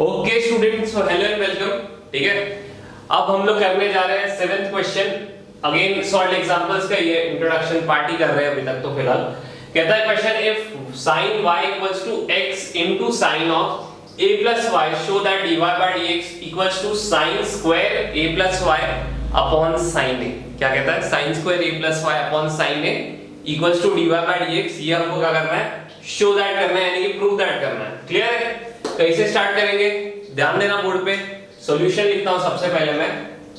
Okay students, so hello and welcome. ठीक है, अब हम लोग करने जा रहे हैं 7th question. Again solve examples का ये इंट्रोडक्शन पार्टी कर रहे हैं अभी तक तो फिलहाल। कहता है question, if sin y equals to x into sin of a plus y show that dy by dx equals to sin square a plus y upon sin a। क्या कहता है? sin square a plus y upon sin a equals to dy by dx। ये हमको क्या करना है? Show that करना है, यानी कि प्रूव दैट करना है। क्लियर है? कैसे स्टार्ट करेंगे? ध्यान देना बोर्ड पे। सॉल्यूशन लिखता हूं सबसे पहले मैं।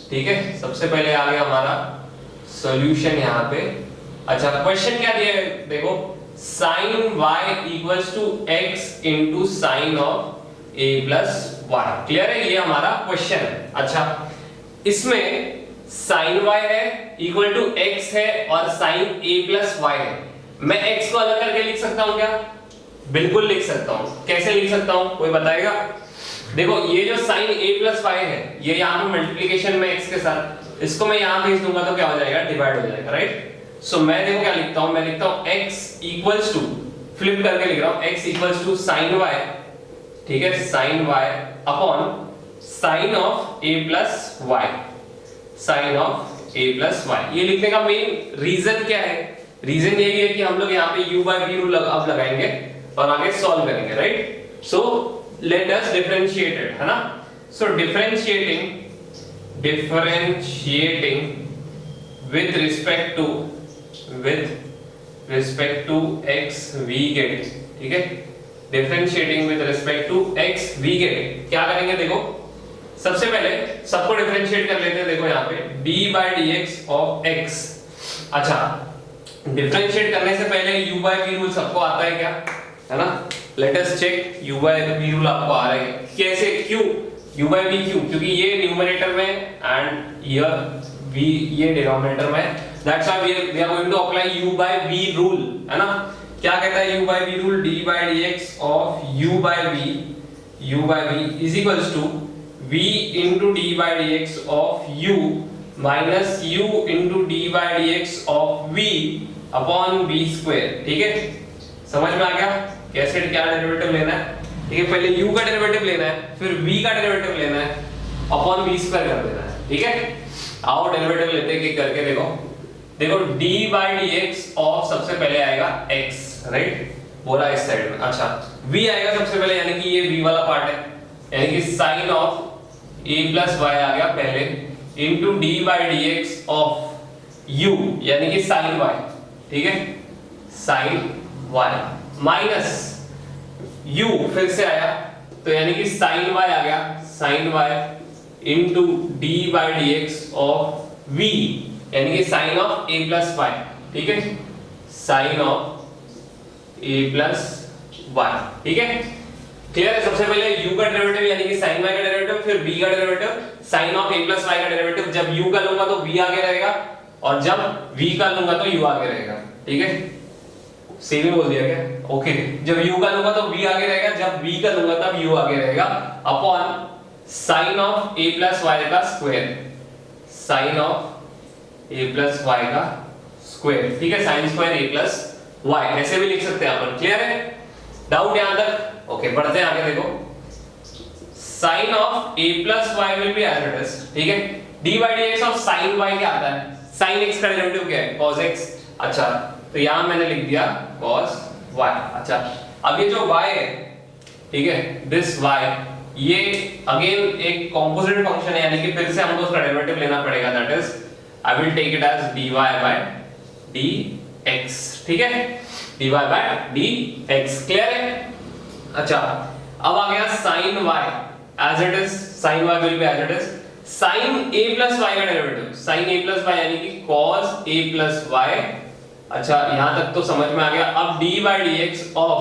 ठीक है, सबसे पहले आ गया हमारा सॉल्यूशन यहाँ पे। अच्छा, क्वेश्चन क्या दिया है देखो, sin y equals to x into sin of a plus y। Clear है? ये हमारा क्वेश्चन है। अच्छा, इसमें sin y है इक्वल टू x है और sin a प्लस y है। मैं x को अलग करके लिख सकता हूं क्या? बिल्कुल लिख सकता हूं। कैसे लिख सकता हूं, कोई बताएगा? देखो, ये जो sin a plus y है, ये यहां पे मल्टीप्लिकेशन में x के साथ, इसको मैं यहां भेज दूंगा तो क्या हो जाएगा? डिवाइड हो जाएगा, राइट? सो मैं देखो क्या लिखता हूं, मैं लिखता हूं x इक्वल्स टू, फ्लिप करके लिख रहा हूं, x equals to sin y। ठीक है, sin y upon sin of a plus y, sin of a plus y। ये लिखने का मेन रीजन क्या है? रीजन यही है कि हम लोग यहाँ पे u by v रूल अब लगाएंगे और आगे सॉल्व करेंगे, right? So let us differentiate it, है ना? So differentiating with respect to x we get। ठीक है, differentiating with respect to x we get। क्या करेंगे देखो, सबसे पहले सबको डिफरेंशिएट कर लेते हैं। देखो यहाँ पे d by dx of x। अच्छा, डिफरेंशिएट करने से पहले u by v रूल सबको आता है क्या? है ना? Let us check. u by v rule आपको आ रहा है कैसे? क्यों u by v? क्यों? क्योंकि ये न्यूमरेटर में एंड v ये डिनोमिनेटर में। That's why we are going to apply u by v rule, है ना? क्या कहता है u by v rule? d by dx of u by v is equals to v into d by dx of u minus u into d by dx of v upon v square. ठीक है, समझ में आ गया कैसे क्या derivative लेना है? ठीक है, पहले u का डेरिवेटिव लेना है, फिर v का डेरिवेटिव लेना है, अपॉन v स्क्वायर कर देना है। ठीक है, आओ डेरिवेटिव लेते हैं कि करके देखो d by dx ऑफ सबसे पहले आएगा x, राइट? बोला इस साइड में। अच्छा, v आएगा सबसे पहले, यानी कि ये v वाला पार्ट है, यानी कि sin of a plus y आ गया पहले, into d by dx of u, यानी कि sin y। ठीक है, sin y माइनस u फिर से आया, तो यानी कि sin y आ गया, sin y into d by dx of v, यानी कि sin of a plus y। ठीक है, sin of a plus y। ठीक है, क्लियर है? सबसे पहले u का डेरिवेटिव यानी कि sin y का डेरिवेटिव, फिर v का derivative, sin of a plus y का डेरिवेटिव। जब u का लूंगा तो v आगे रहेगा, और जब v का लूंगा तो u आगे रहेगा। ठीक है, सेम ही बोल दिया क्या? ओके, जब u का लूंगा तो v आगे रहेगा, जब v का लूंगा तब u आगे रहेगा, upon sin of a plus y का square, sin of a plus y का स्क्वायर। ठीक है, sin square a plus y ऐसे भी लिख सकते हैं अपन। क्लियर है? डाउट यहां तक? ओके, बढ़ते हैं आगे। देखो, sin of a plus y will be as it is। ठीक है, d by dx of sin y क्या आता है? sin x का डेरिवेटिव क्या है? cos x। अच्छा, तो यहां मैंने लिख दिया cos y। अच्छा, अब ये जो y है, ठीक है, this y, ये अगेन एक कॉम्पोजिट फंक्शन है, यानी कि फिर से हमको उसका डेरिवेटिव लेना पड़ेगा। That is I will take it as dy by dx। ठीक है, dy by dx। क्लियर है? अच्छा, अब आ गया sin y as it is। sin y will be as it is। sin a plus y का derivative, sin a plus y यानी कि cos a plus y। अच्छा, यहां तक तो समझ में आ गया। अब d by dx ऑफ,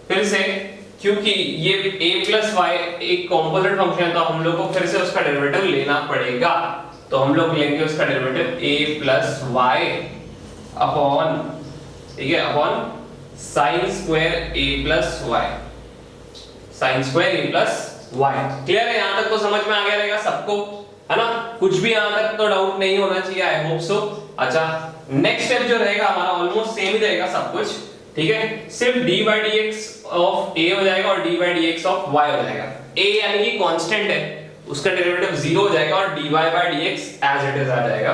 फिर से क्योंकि ये a plus y एक कॉम्पोजिट फंक्शन है, तो हम लोग को फिर से उसका डेरिवेटिव लेना पड़ेगा। तो हम लोग लेंगे उसका derivative a plus y upon, ठीक है, upon sin square a plus y, sin square a plus y। Clear है? यहां तक तो समझ में आ गया रहेगा सबको, है ना? कुछ भी यहां तक तो डाउट नहीं होना चाहिए, आई होप सो। अच्छा, नेक्स्ट स्टेप जो रहेगा हमारा ऑलमोस्ट सेम ही रहेगा सब कुछ। ठीक है, सिर्फ d by dx of a हो जाएगा और d by d x of y हो जाएगा। ए यानी कि कांस्टेंट है, उसका डेरिवेटिव 0 हो जाएगा और dy by dx as it is आ जाएगा।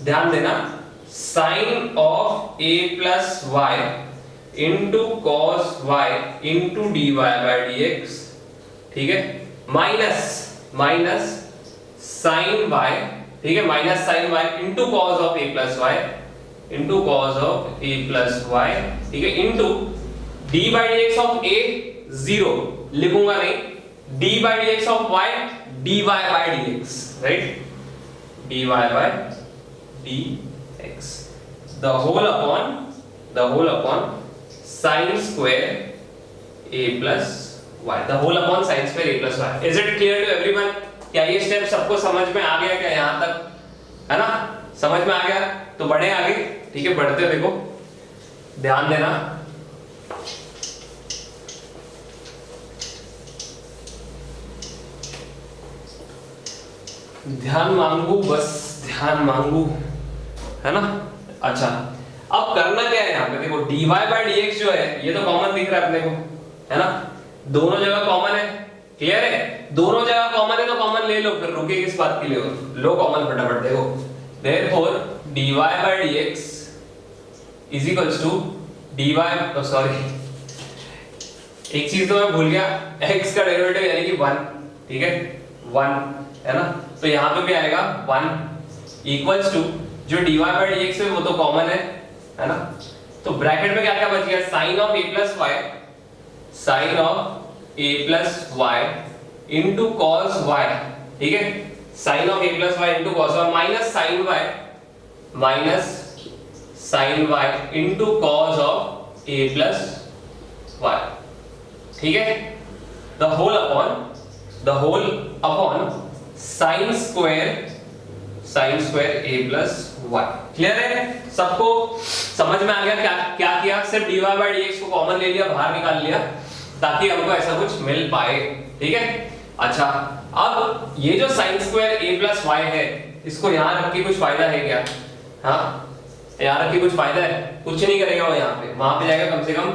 ध्यान देना, sin of a plus y into cos y into dy by dx, ठीक है, माइनस sin y, ठीक है, minus sin y into cos of a plus y into cos of a plus y, ठीक है, into dy by dx of a 0 लिखूंगा नहीं, dy by dx of y dy by dx, right? dy by dx, the whole upon sin square a plus y, the whole upon sin square a plus y. Is it clear to everyone? क्या ये step सबको समझ में आ गया क्या यहाँ तक, है ना? समझ में आ गया तो बढ़े आगे, ठीक है, बढ़ते देखो, ध्यान देना। ध्यान मांगू, बस ध्यान मांगू, है ना? अच्छा, अब करना क्या है यहाँ पे, देखो dy बाई dx जो है ये तो कॉमन दिख रहा है अपने को, है ना? दोनों जगह कॉमन है, क्लियर है? दोनों जगह कॉमन है तो कॉमन ले लो, फिर रुके किस बात के लिए हो, लो कॉमन फटाफट। देखो therefore dy by dx is equals to dy, sorry एक चीज तो मैं भूल गया, x का डेरिवेटिव यानी कि 1, ठीक है, 1 है ना, तो यहाँ पे भी आएगा 1 इक्वल्स टू जो dy बाई dx है वो तो कॉमन है ना, तो ब्रैकेट में क्या क्या बच गया, sine of a plus y, sine of a plus y into cos y, ठीक है, sine of a plus y into cos y minus sine y into cos of a plus y, ठीक है, the whole upon sine square a plus y. Clear है? सबको समझ में आ गया क्या किया, सिर्फ dy बाई dx को कॉमन ले लिया, बाहर निकाल लिया ताकि हमको ऐसा कुछ मिल पाए, ठीक है। अच्छा, अब ये जो sine square a plus y है इसको यहाँ रख के कुछ फायदा है क्या? हाँ, यहाँ रख के कुछ फायदा है? कुछ नहीं करेगा वो, यहाँ पे वहां पे जाएगा, कम से कम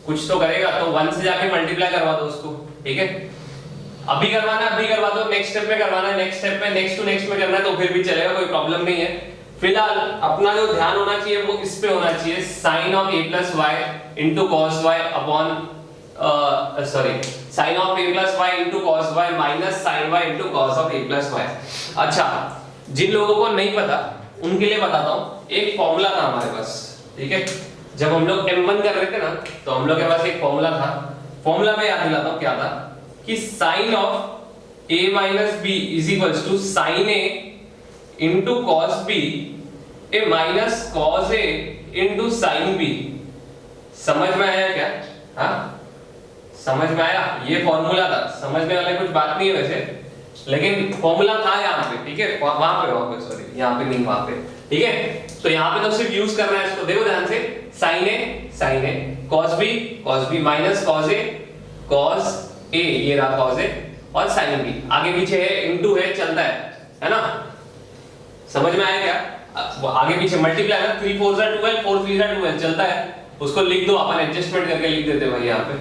कुछ तो करेगा, तो 1 से जाके मल्टीप्लाई करवा दो उसको, ठीक है, अभी करवाना है अभी करवा दो, नेक्स्ट स्टेप में करवाना है नेक्स्ट स्टेप में, नेक्स्ट टू नेक्स्ट में करना है तो फिर भी चलेगा, कोई प्रॉब्लम नहीं है। फिलहाल अपना जो ध्यान होना चाहिए वो इस पे होना चाहिए, sine of a plus y into cos y upon sine of a plus y into cos y minus sine y into cos of a plus y. अच्छा, जिन लोगों को नहीं पता उनके लिए बताता हूँ, एक फॉर्मूला था हमारे पास, ठीक है, जब हम लोग M1 कर रहे थे ना तो हम लोग के पास एक फॉर्मूला था, फॉर्मूला में याद दिलाता हूँ क्या था कि sine of a minus b is equals to sine a into cos b a minus cos a into sine b। समझ में आया क्या? हाँ, समझ में आया? ये फॉर्मूला था, समझने वाले कुछ बात नहीं है वैसे, लेकिन फॉर्मूला था यहाँ पे, ठीक है, वहां पे सॉरी, यहाँ पे नहीं वहां पे, ठीक है, तो यहाँ पे तो सिर्फ यूज करना है इसको, देखो ध्यान से, sign A cos B minus cos A ये रहा कॉस ए और साइन बी, आगे पीछे है, इनटू है, चलता है ना? समझ में आया क्या? आगे पीछे मल्टीप्लाई है, 3 4 12 4 3 12 चलता है, उसको लिख दो, अपन एडजस्टमेंट करके लिख देते भाई यहाँ पे,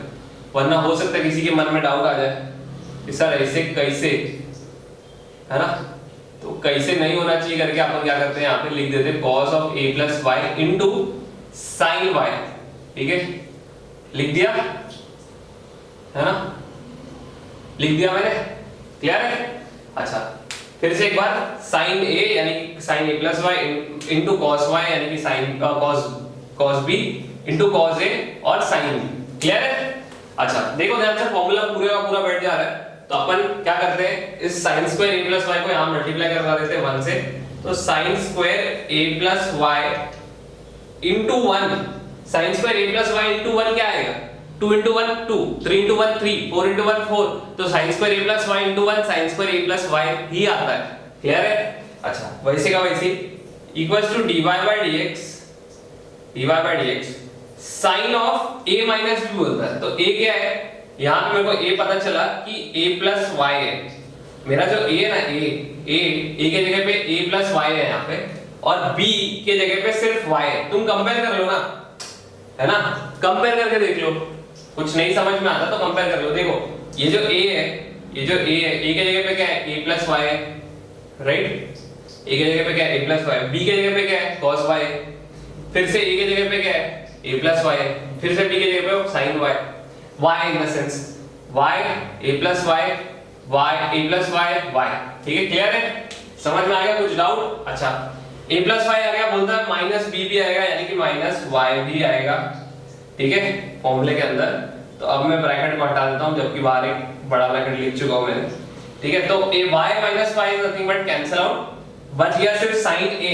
वरना हो सकता है किसी के मन में डाउट आ जाए कि सर ऐसे कैसे, है ना, तो कैसे नहीं होना चाहिए करके अपन क्या करते हैं यहाँ पे लिख देते cos of a plus y into sine y, ठीक है, लिख दिया है ना, लिख दिया मैंने, क्लियर है? अच्छा, फिर से एक बार, साइन a यानी कि sine a plus y into cos y यानी कि sine cos b into cos a और साइन b, क्लियर है? अच्छा, देखो ध्यान से, फॉर्मूला पूरे का पूरा बैठ जा रहा है, तो अपन क्या करते हैं, इस sin square a plus y को यहाँ मल्टीप्लाई करवा देते हैं 1 से, तो sin square a plus y into 1, sin square a plus y into 1 क्या आएगा, 2 इंटू 1 2, 3 इंटू 1 3, 4 इंटू 1 4, तो sin square a plus y into 1 sin square a plus y ही आता है, क्लियर है? अच्छा, वैसे का वैसे equals to dy by dx sine of a minus b बोलता है, तो a क्या है, यहाँ पे मेरे को a पता चला कि a प्लस y है, मेरा जो a है ना, a के जगह पे a प्लस y है यहाँ पे, और b के जगह पे सिर्फ y है, तुम कंपेयर कर लो ना, है ना, कंपेयर करके देख लो, कुछ नहीं समझ में आता तो कंपेयर कर लो। देखो ये जो a है, ये जो a है, a के जगह पे क्या है, a प्लस वाई है, राइट। a के जगह पे क्या है, a प्लस वाई, b के जगह पे क्या है, cos y, फिर से a के जगह पे क्या है, a प्लस वाई, फिर से b के जगह पे sin y, y in the sense y a plus y, y a plus y y, ठीक है, क्लियर है, समझ में आ गया, कुछ डाउट? अच्छा a प्लस वाई आ गया, बोलता है माइनस b भी आएगा, यानी कि माइनस y भी आएगा, ठीक है, फॉर्मूले के अंदर। तो अब मैं ब्रैकेट को हटा देता हूं, जबकि बाहर एक बड़ा ब्रैकेट लिख चुका हूं मैंने, ठीक है। तो a y minus y is nothing but cancel out, बच गया सिर्फ sin a,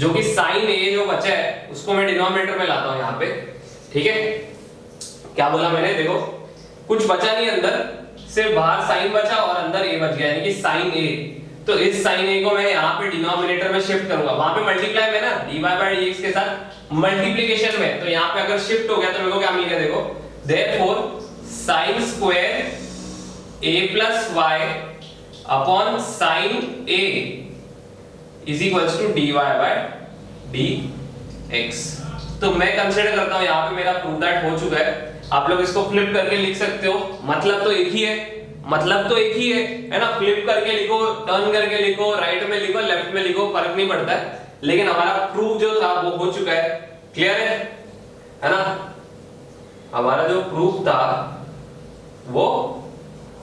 जो कि sin a जो बचा है उसको मैं डिनोमिनेटर में लाता हूं यहां पे, ठीक है। क्या बोला मैंने, देखो कुछ बचा नहीं अंदर, सिर्फ बाहर sin बचा और अंदर a बच गया, यानी कि sin a। तो इस sin a को मैं यहाँ पे डिनोमिनेटर में शिफ्ट करूंगा, वहां पे मल्टीप्लाई में ना dy by dx के साथ मल्टीप्लिकेशन में, तो यहाँ पे अगर शिफ्ट हो गया तो मेरे को क्या मिलेगा, देखो therefore sin square a plus y upon sin a is equals to dy by dx। तो मैं कंसीडर करता हूं यहाँ पे मेरा प्रूव दैट हो चुका है। आप लोग इसको फ्लिप करके लिख सकते हो, मतलब तो एक ही है, मतलब तो एक ही है ना, फ्लिप करके लिखो, टर्न करके लिखो, राइट में लिखो, लेफ्ट में लिखो, फर्क नहीं पड़ता है, लेकिन हमारा प्रूफ जो था वो हो चुका है, क्लियर है ना, हमारा जो प्रूफ था वो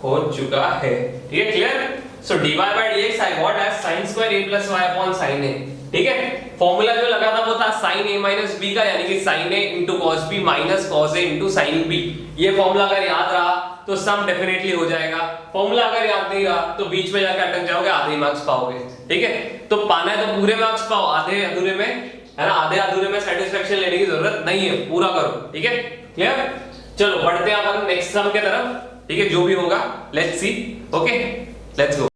हो चुका है, ठीक है, clear. So dy by dx I got as sin square a plus y upon sin a, ठीक है। फॉर्मूला जो लगा था वो था sin a minus b का, यानी कि sin a into cos b minus cos a into sin b। ये फॉर्मूला अगर याद रहा तो सम डेफिनेटली हो जाएगा, फॉर्मूला अगर याद नहीं रहा तो बीच में जाकर अटक जाओगे, आधे मार्क्स पाओगे, ठीक है। तो पाना है तो पूरे मार्क्स पाओ, आधे अधूरे में है ना, आधे अधूरे में सेटिस्फेक्शन लेने की जरूरत नहीं है, पूरा करो, ठीक है, क्लियर। चलो बढ़ते हैं अपन नेक्स्ट सम के तरफ, ठीक है, जो भी होगा let's see, okay let's go.